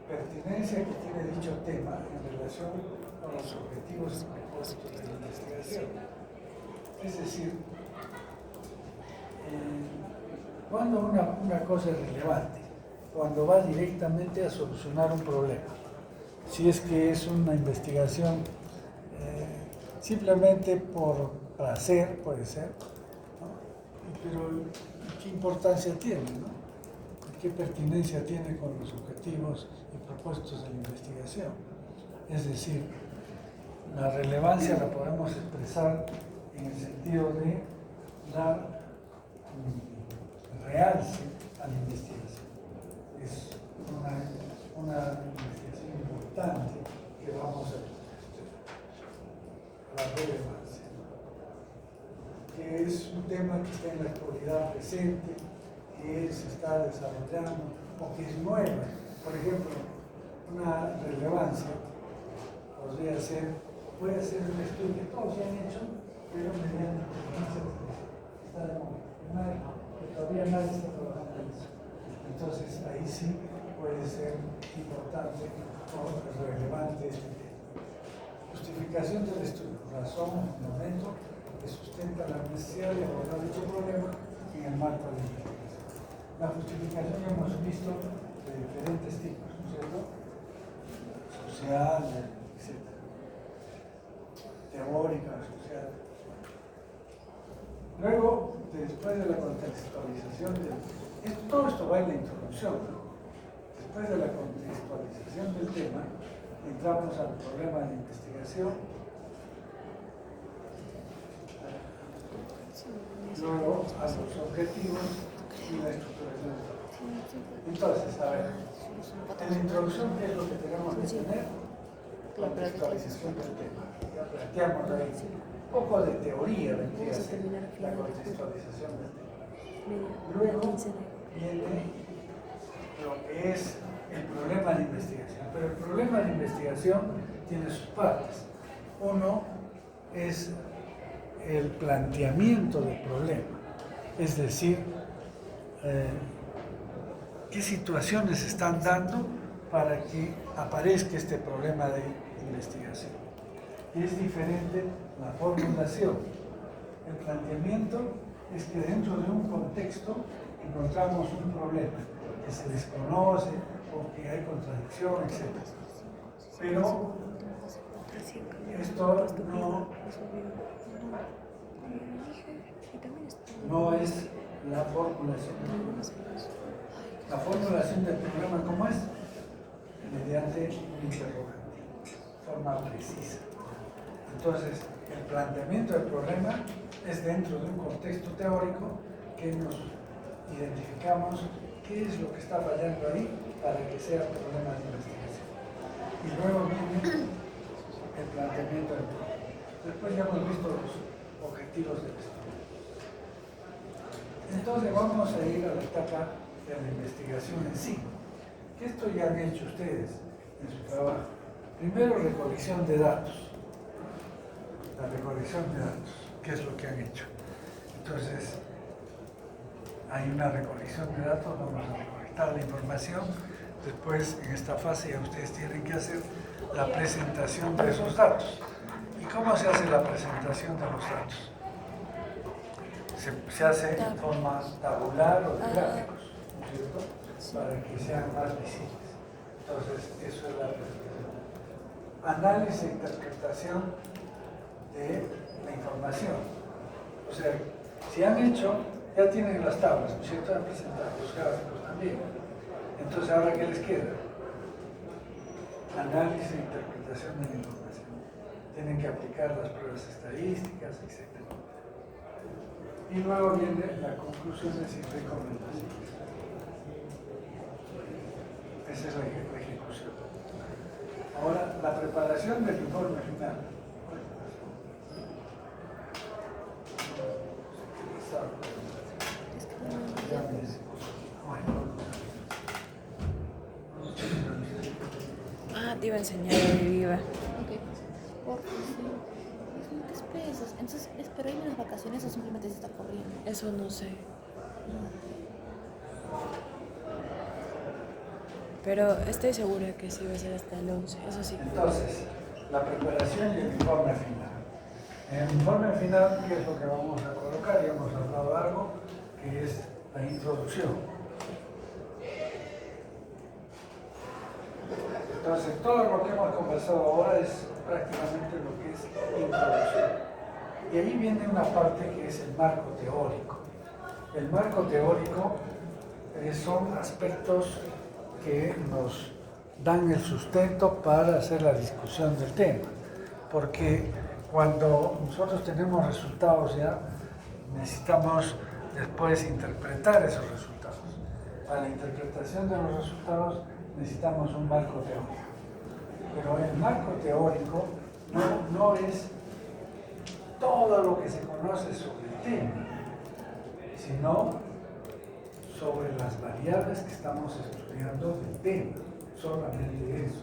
pertinencia que tiene dicho tema en relación con los objetivos y propósitos de la investigación. Es decir, cuando una cosa es relevante, cuando va directamente a solucionar un problema, si es que es una investigación simplemente por placer, puede ser, ¿no? Pero ¿qué importancia tiene, no? ¿Qué pertinencia tiene con los objetivos y propósitos de la investigación? Es decir, la relevancia la podemos expresar en el sentido de dar realce a la investigación. Es una investigación importante que vamos a la relevancia, que es un tema que está en la actualidad presente, que se está desarrollando o que es nueva. Por ejemplo, una relevancia podría ser, puede ser un estudio que todos se han hecho, pero mediante inteligencia artificial. Está de moda, que todavía nadie está trabajando en eso. Entonces ahí sí puede ser importante o relevante este tema. Justificación del estudio, razón, fundamento que sustenta la necesidad de abordar dicho problema en el marco de la investigación. La justificación hemos visto de diferentes tipos, ¿no es cierto? Social, etc. Teórica, social. Luego, después de la contextualización todo esto va en la introducción, ¿no? Después de la contextualización del tema, entramos al problema de investigación, luego a los objetivos y la estructuración del trabajo. Entonces, a ver, en la introducción, ¿qué es lo que tenemos que tener? Contextualización del tema. Ya planteamos ahí un poco de teoría, vendría a ser la contextualización del tema. Luego viene lo que es el problema de investigación. Pero el problema de investigación tiene sus partes. Uno es el planteamiento del problema, es decir, qué situaciones se están dando para que aparezca este problema de investigación. Es diferente la formulación. El planteamiento es que dentro de un contexto encontramos un problema que se desconoce o que hay contradicción, etc. Pero esto no es la formulación del problema. La formulación del problema, ¿cómo es? Mediante un interrogante, de forma precisa. Entonces, el planteamiento del problema es dentro de un contexto teórico que nos identificamos qué es lo que está fallando ahí para que sea problema de investigación. Y luego viene el planteamiento del problema. Después ya hemos visto los objetivos del estudio. Entonces vamos a ir a la etapa de la investigación en sí. Esto ya han hecho ustedes en su trabajo. Primero, recolección de datos. La recolección de datos, ¿qué es lo que han hecho? Entonces, hay una recolección de datos, vamos a recolectar la información. Después, en esta fase, ya ustedes tienen que hacer la presentación de esos datos. ¿Y cómo se hace la presentación de los datos? Se hace en forma tabular o de gráficos, ¿no es cierto? Para que sean más visibles. Entonces, eso es la presentación. Análisis e interpretación de la información. O sea, si han hecho, ya tienen las tablas, ¿no es cierto? Han presentado los gráficos también. Entonces, ¿ahora qué les queda? Análisis e interpretación de la información. Tienen que aplicar las pruebas estadísticas, etc. Y luego viene la conclusiones y recomendaciones. Esa es la ejecución. Ahora, la preparación del informe final. Ah, te iba a enseñar a mi viva. Ok, porque sí. ¿Qué esperas? Entonces, ¿espero ir en las vacaciones o simplemente se está corriendo? Eso no sé. Pero estoy segura que sí va a ser hasta el 11, eso sí. Entonces, la preparación y el informe final. En el informe final, ¿qué es lo que vamos a colocar? Ya hemos hablado de algo, que es la introducción. Entonces, todo lo que hemos conversado ahora es prácticamente lo que es introducción. Y ahí viene una parte que es el marco teórico. El marco teórico son aspectos que nos dan el sustento para hacer la discusión del tema. Porque cuando nosotros tenemos resultados ya, necesitamos después interpretar esos resultados. Para la interpretación de los resultados necesitamos un marco teórico. Pero el marco teórico no es todo lo que se conoce sobre el tema, sino sobre las variables que estamos estudiando del tema, solamente eso.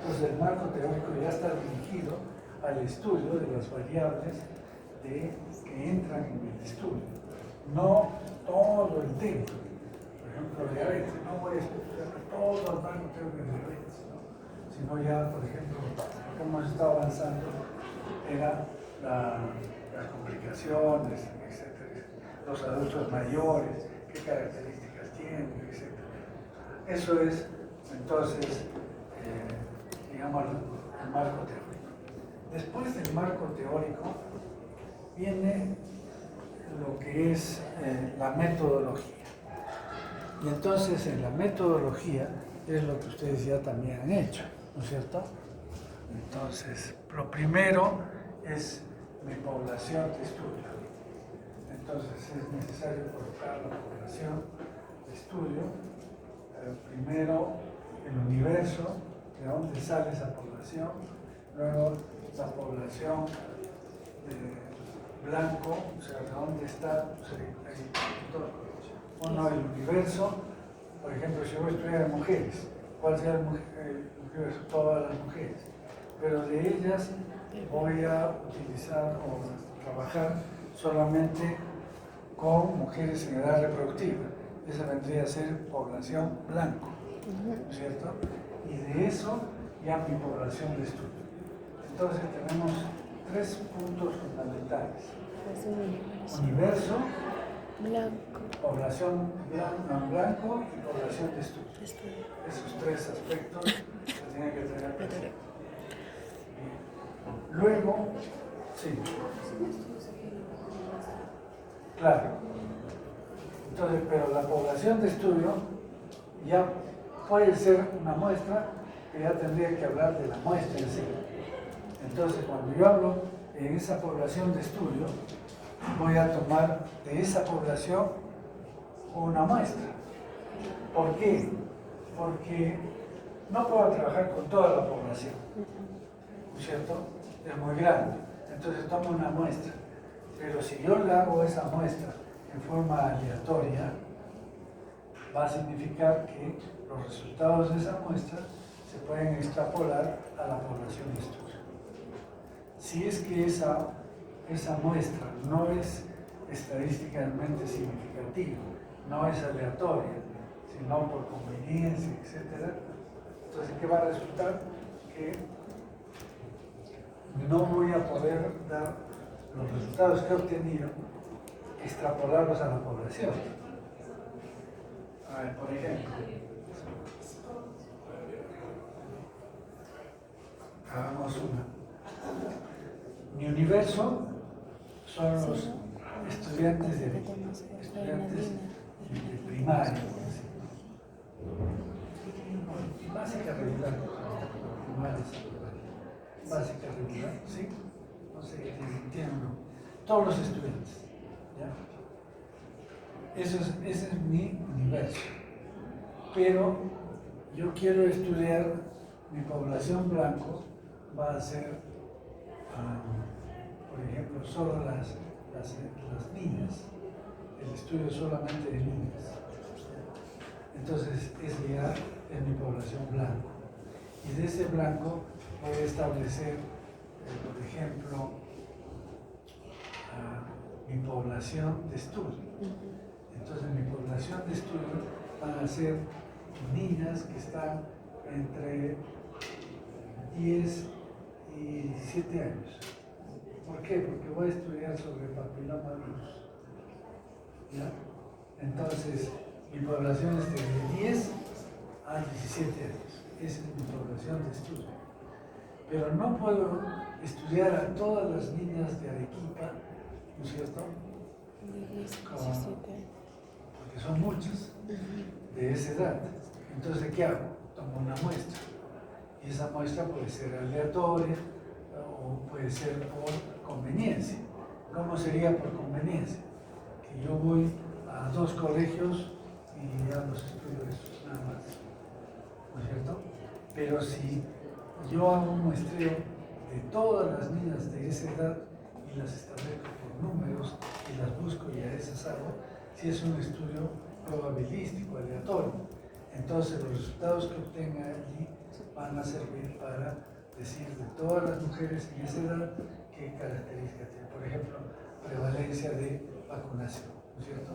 Entonces el marco teórico ya está dirigido al estudio de las variables que entran en el estudio, no todo el tema. Por ejemplo, de redes, no voy a estudiar todo el marco teórico de redes, ¿no? Sino ya, por ejemplo, lo que hemos estado avanzando era las complicaciones, etc. Los adultos mayores, qué características tienen, etc. Eso es, entonces, digamos, el marco teórico. Después del marco teórico viene lo que es la metodología. Y entonces en la metodología es lo que ustedes ya también han hecho, ¿no es cierto? Entonces, lo primero es mi población de estudio. Entonces es necesario colocar la población de estudio. Primero el universo, de dónde sale esa población. Luego la población blanco, o sea, de dónde está. Uno, el universo. Por ejemplo, si voy a estudiar mujeres, ¿cuál será el universo? Todas las mujeres. Pero de ellas voy a utilizar o trabajar solamente con mujeres en edad reproductiva. Esa vendría a ser población blanco, ¿no es cierto? Y de eso ya mi población de estudio. Entonces tenemos tres puntos fundamentales. Universo, Blanco. población blanco y población de estudio. Esos tres aspectos se tienen que tener presente. Luego, sí. Claro. Entonces, pero la población de estudio ya puede ser una muestra, que ya tendría que hablar de la muestra en sí. Entonces, cuando yo hablo en esa población de estudio, voy a tomar de esa población una muestra. ¿Por qué? Porque no puedo trabajar con toda la población. es cierto? Es muy grande. Entonces tomo una muestra. Pero si yo le hago esa muestra en forma aleatoria, va a significar que los resultados de esa muestra se pueden extrapolar a la población de estudio. Si es que esa muestra no es estadísticamente significativa, no es aleatoria, sino por conveniencia, etc., entonces, ¿qué va a resultar? Que no voy a poder dar los resultados que he obtenido, extrapolarlos a la población. A ver, por ejemplo, hagamos una. Mi universo son los estudiantes de primaria, básica regular, básica regular, ¿sí? No sé, tienen todos los estudiantes, ¿ya? Ese es mi universo. Pero yo quiero estudiar, mi población blanco va a ser, por ejemplo, solo las niñas, el estudio solamente de niñas. Entonces, ese ya es mi población blanco. Y de ese blanco voy a establecer, por ejemplo, mi población de estudio. Entonces, mi población de estudio van a ser niñas que están entre 10 y 17 años. ¿Por qué? Porque voy a estudiar sobre papilomavirus. ¿Ya? Entonces, mi población es de 10 a 17 años. Esa es mi población de estudio. Pero no puedo estudiar a todas las niñas de Arequipa, ¿no es cierto? Porque son muchas de esa edad. Entonces, ¿qué hago? Tomo una muestra. Y esa muestra puede ser aleatoria o puede ser por conveniencia. ¿Cómo sería por conveniencia? Que yo voy a 2 colegios y ya los estudio esos, nada más. ¿No es cierto? Pero si yo hago un muestreo de todas las niñas de esa edad y las establezco por números y las busco y a esas hago, si es un estudio probabilístico, aleatorio, entonces los resultados que obtenga allí van a servir para decir de todas las mujeres en esa edad qué características tienen. Por ejemplo, prevalencia de vacunación, ¿no es cierto?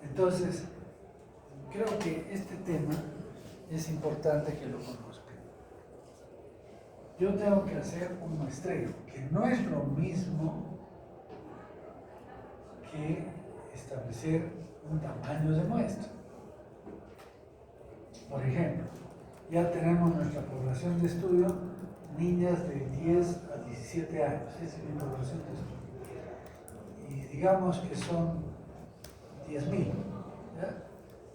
Entonces, creo que este tema es importante que lo conozcan. Yo tengo que hacer un muestreo, que no es lo mismo que establecer un tamaño de muestra. Por ejemplo, ya tenemos nuestra población de estudio, niñas de 10 a 17 años, esa es mi población de estudio. Y digamos que son 10.000.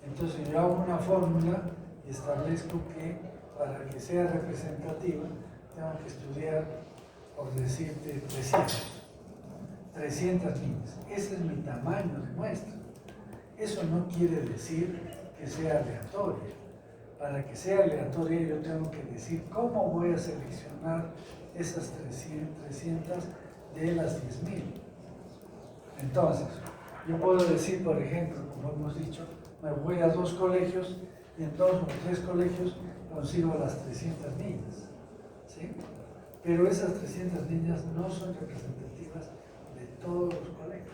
Entonces yo hago una fórmula y establezco que para que sea representativa tengo que estudiar, por decirte, 300 niñas. Ese es mi tamaño de muestra. Eso no quiere decir que sea aleatoria. Para que sea aleatoria yo tengo que decir cómo voy a seleccionar esas 300 de las 10.000. Entonces, yo puedo decir, por ejemplo, como hemos dicho, me voy a 2 colegios y en 2 o 3 colegios consigo las 300 niñas. ¿Sí? Pero esas 300 niñas no son representativas de todos los colegios.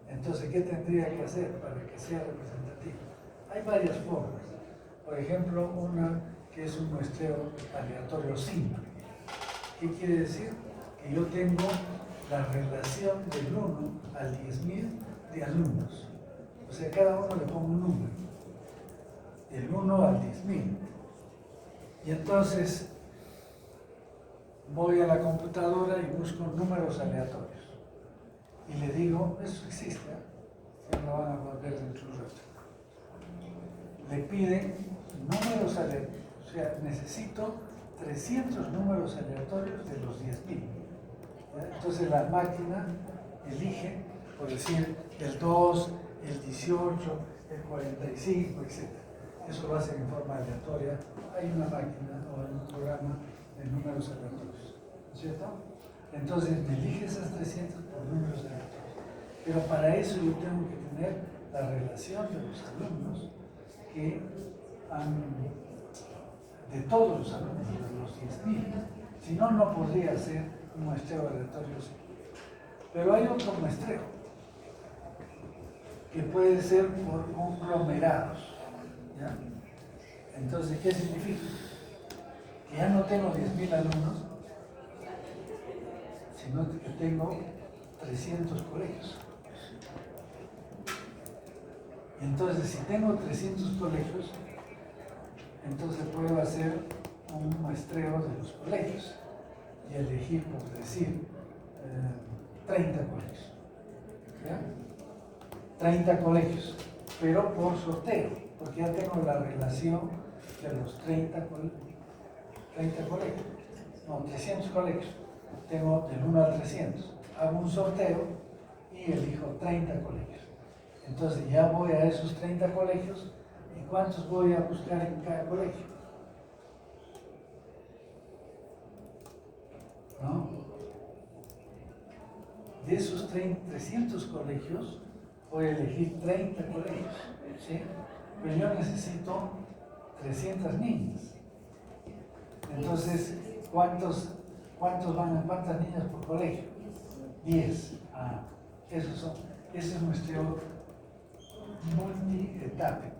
Entonces, ¿qué tendría que hacer para que sea representativa? Hay varias formas. Por ejemplo, una que es un muestreo aleatorio simple. ¿Qué quiere decir? Que yo tengo la relación del 1 al 10.000 de alumnos. O sea, cada uno le pongo un número. Del 1 al 10.000. Y entonces voy a la computadora y busco números aleatorios. Y le digo, eso existe, ya lo van a volver dentro de un rato. Le piden números aleatorios, o sea, necesito 300 números aleatorios de los 10.000. Entonces la máquina elige, por decir, el 2, el 18, el 45, etc. Eso lo hacen en forma aleatoria. Hay una máquina o un programa de números aleatorios, ¿no es cierto? Entonces me elige esas 300 por números aleatorios. Pero para eso yo tengo que tener la relación de los alumnos que de todos los alumnos, de los 10.000. Si no, no podría hacer un muestreo aleatorio. Pero hay otro muestreo que puede ser por conglomerados. ¿Ya? Entonces, ¿qué significa? Que ya no tengo 10.000 alumnos, sino que tengo 300 colegios. Entonces, si tengo 300 colegios, entonces puedo hacer un muestreo de los colegios y elegir, por decir, 30 colegios. ¿Ya? 30 colegios, pero por sorteo, porque ya tengo la relación de los 30 colegios, no, 300 colegios. Tengo del 1 al 300. Hago un sorteo y elijo 30 colegios. Entonces ya voy a esos 30 colegios. ¿Y cuántos voy a buscar en cada colegio? ¿No? De esos 300 colegios, voy a elegir 30 colegios. ¿Sí? Pero yo necesito 300 niñas. Entonces, ¿cuántas niñas por colegio? 10. Ese es nuestro multietápico.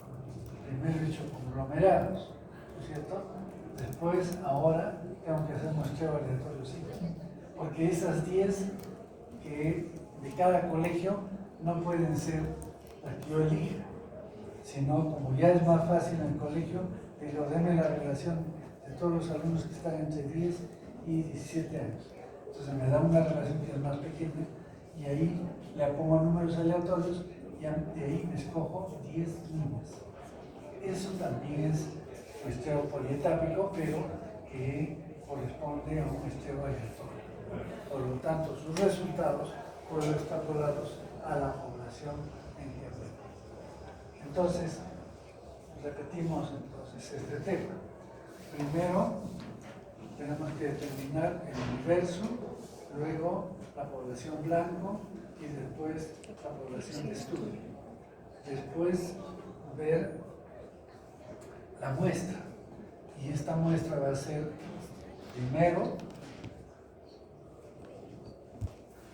Primero he hecho conglomerados, ¿no es cierto? Después, ahora, tengo que hacer muestreo aleatorio simple. Porque esas 10 que de cada colegio no pueden ser las que yo elija, sino como ya es más fácil en el colegio, digo, deme la relación de todos los alumnos que están entre 10 y 17 años. Entonces me da una relación que es más pequeña y ahí le pongo números aleatorios y de ahí me escojo 10 niñas. Eso también es muestreo polietápico, pero que corresponde a un muestreo aleatorio. Por lo tanto, sus resultados fueron extrapolados a la población en general. Entonces, repetimos este tema. Primero, tenemos que determinar el universo, luego la población blanco y después la población de estudio. Después, ver la muestra. Y esta muestra va a ser, primero,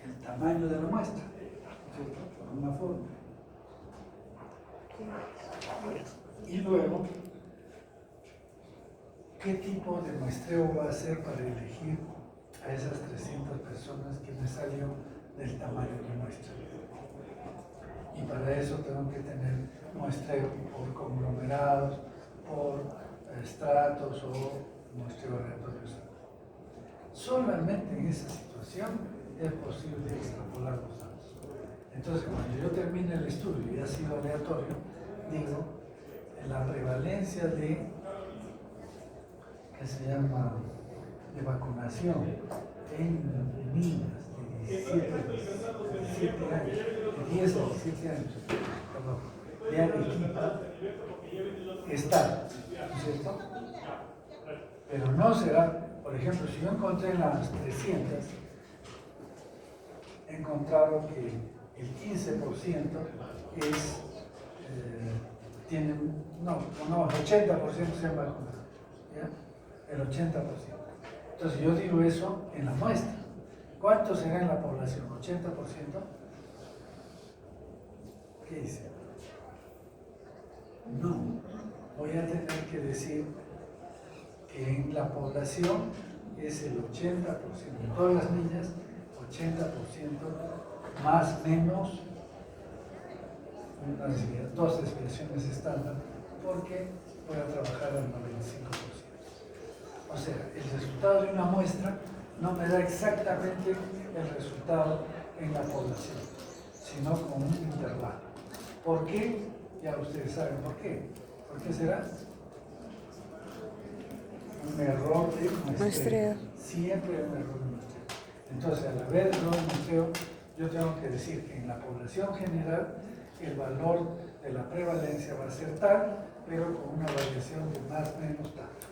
el tamaño de la muestra, por una forma. Y luego, ¿qué tipo de muestreo va a hacer para elegir a esas 300 personas que me salió del tamaño de muestra? Y para eso tengo que tener muestreo por conglomerados, por estratos o muestreo aleatorios. Solamente en esa situación es posible extrapolar los datos. Entonces, cuando yo termine el estudio y ha sido aleatorio, digo, la prevalencia de, que se llama, de vacunación en niñas de 17 años, de 10 a 17 años, de Arequipa, está, ¿no es cierto? Pero no será, por ejemplo, si yo encontré las 300, he encontrado que el 15% es, tienen, no, 80% se han vacunado, ¿ya? El 80%. Entonces yo digo eso en la muestra. ¿Cuánto será en la población? ¿80%? ¿Qué dice? No, voy a tener que decir que en la población es el 80%, de todas las niñas, 80% más menos dos desviaciones estándar, porque voy a trabajar al 95%. O sea, el resultado de una muestra no me da exactamente el resultado en la población, sino con un intervalo. ¿Por qué? Ya ustedes saben por qué. ¿Por qué será? Un error de muestreo. Siempre un error de muestreo. Entonces, al haber error de muestreo, yo tengo que decir que en la población general el valor de la prevalencia va a ser tal, pero con una variación de más o menos tanto.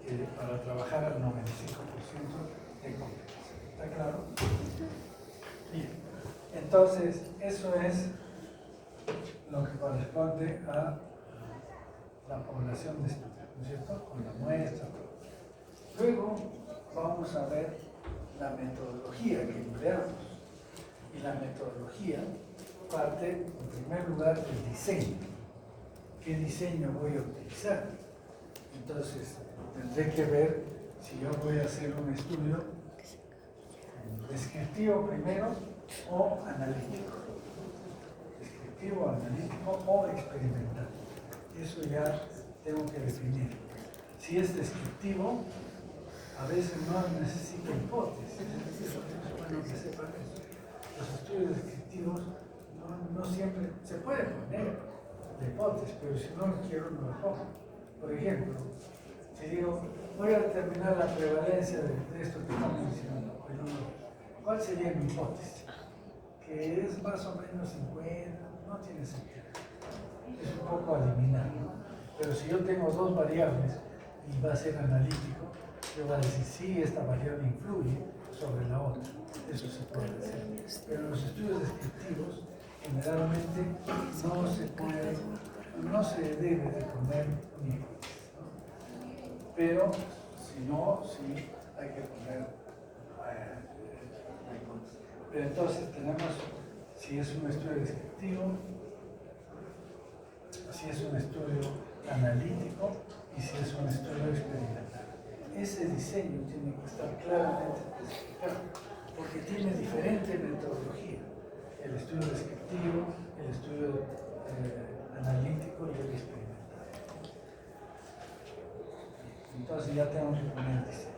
que para trabajar al 95% de competencia. ¿Está claro? Bien. Entonces, eso es lo que corresponde a la población de estudio, ¿no es cierto? Con la muestra, todo. Luego vamos a ver la metodología que empleamos. Y la metodología parte, en primer lugar, del diseño. ¿Qué diseño voy a utilizar? Entonces, tendré que ver si yo voy a hacer un estudio descriptivo primero o analítico. Descriptivo, analítico o experimental. Eso ya tengo que definir. Si es descriptivo, a veces no necesita hipótesis. Es bueno que sepan eso. Los estudios descriptivos no siempre se puede poner de hipótesis, pero si no lo quiero, no lo pongo. Por ejemplo, si digo, voy a determinar la prevalencia de esto que estamos mencionando, ¿cuál sería mi hipótesis? Que es más o menos 50, no tiene sentido. Es un poco adivinar, ¿no? Pero si yo tengo dos variables y va a ser analítico, yo voy a decir, sí, esta variable influye sobre la otra. Eso se puede hacer. Pero en los estudios descriptivos, generalmente no se debe de poner una hipótesis, ¿no? Pero si no, sí hay que poner una hipótesis. Pero entonces tenemos, si es un estudio descriptivo, si es un estudio analítico y si es un estudio experimental. Ese diseño tiene que estar claramente especificado, porque tiene diferente metodología. El estudio descriptivo, el estudio analítico y el experimental. Entonces ya tengo que poner el diseño.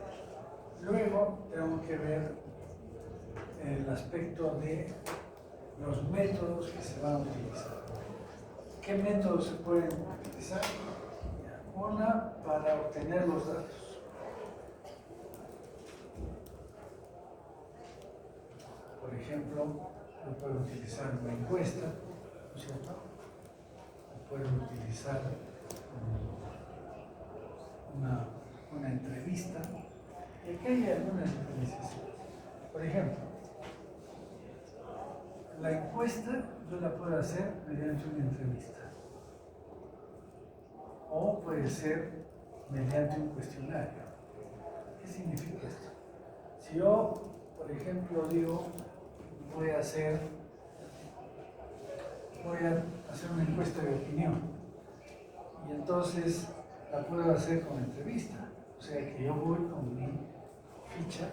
Luego tengo que ver el aspecto de los métodos que se van a utilizar. ¿Qué métodos se pueden utilizar? Una, para obtener los datos. Por ejemplo, yo puedo utilizar una encuesta, ¿no es cierto? O puedo utilizar una entrevista. Y aquí hay algunas diferenciaciones. Por ejemplo, la encuesta yo la puedo hacer mediante una entrevista. O puede ser mediante un cuestionario. ¿Qué significa esto? Si yo, por ejemplo, digo, voy a hacer una encuesta de opinión, y entonces la puedo hacer con entrevista. O sea que yo voy con mi ficha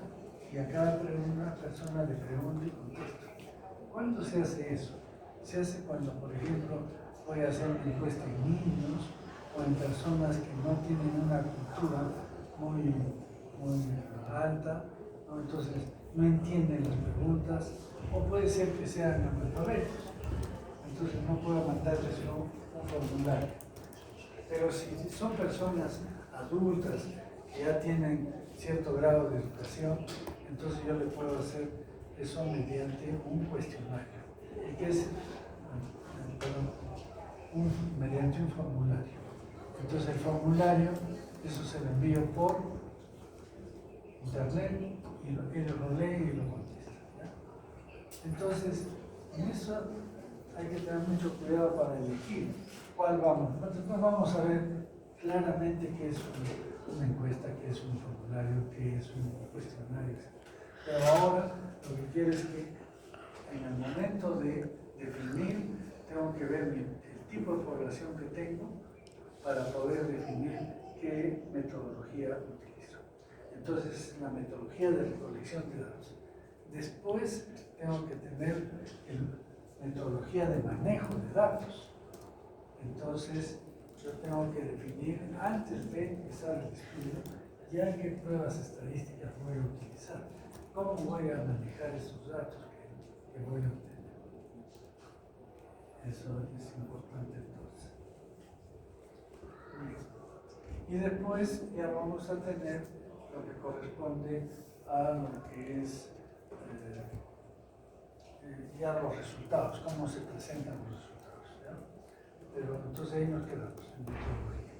y a cada persona le pregunto y contesto. ¿Cuándo se hace eso? Se hace cuando, por ejemplo, voy a hacer una encuesta en niños o en personas que no tienen una cultura muy alta, ¿no? Entonces no entienden las preguntas, o puede ser que sean analfabetos, entonces no puedo mandarles un formulario. Pero si son personas adultas que ya tienen cierto grado de educación, entonces yo le puedo hacer eso mediante un cuestionario. ¿Y qué es? Mediante un formulario. Entonces el formulario, eso se lo envío por internet y ellos lo leen y lo contestan, ¿ya? Entonces, en eso hay que tener mucho cuidado para elegir cuál vamos. Nosotros vamos a ver claramente qué es una encuesta, qué es un formulario, qué es un cuestionario. Pero ahora lo que quiero es que en el momento de definir, tengo que ver el tipo de población que tengo para poder definir qué metodología utilizo. Entonces, la metodología de recolección de datos. Después, tengo que tener la metodología de manejo de datos. Entonces, yo tengo que definir antes de empezar el estudio ya qué pruebas estadísticas voy a utilizar, cómo voy a manejar esos datos que voy a obtener. Eso es importante entonces. Y después ya vamos a tener lo que corresponde a lo que es ya los resultados, cómo se presentan los resultados, ¿ya? Pero entonces ahí nos quedamos en metodología.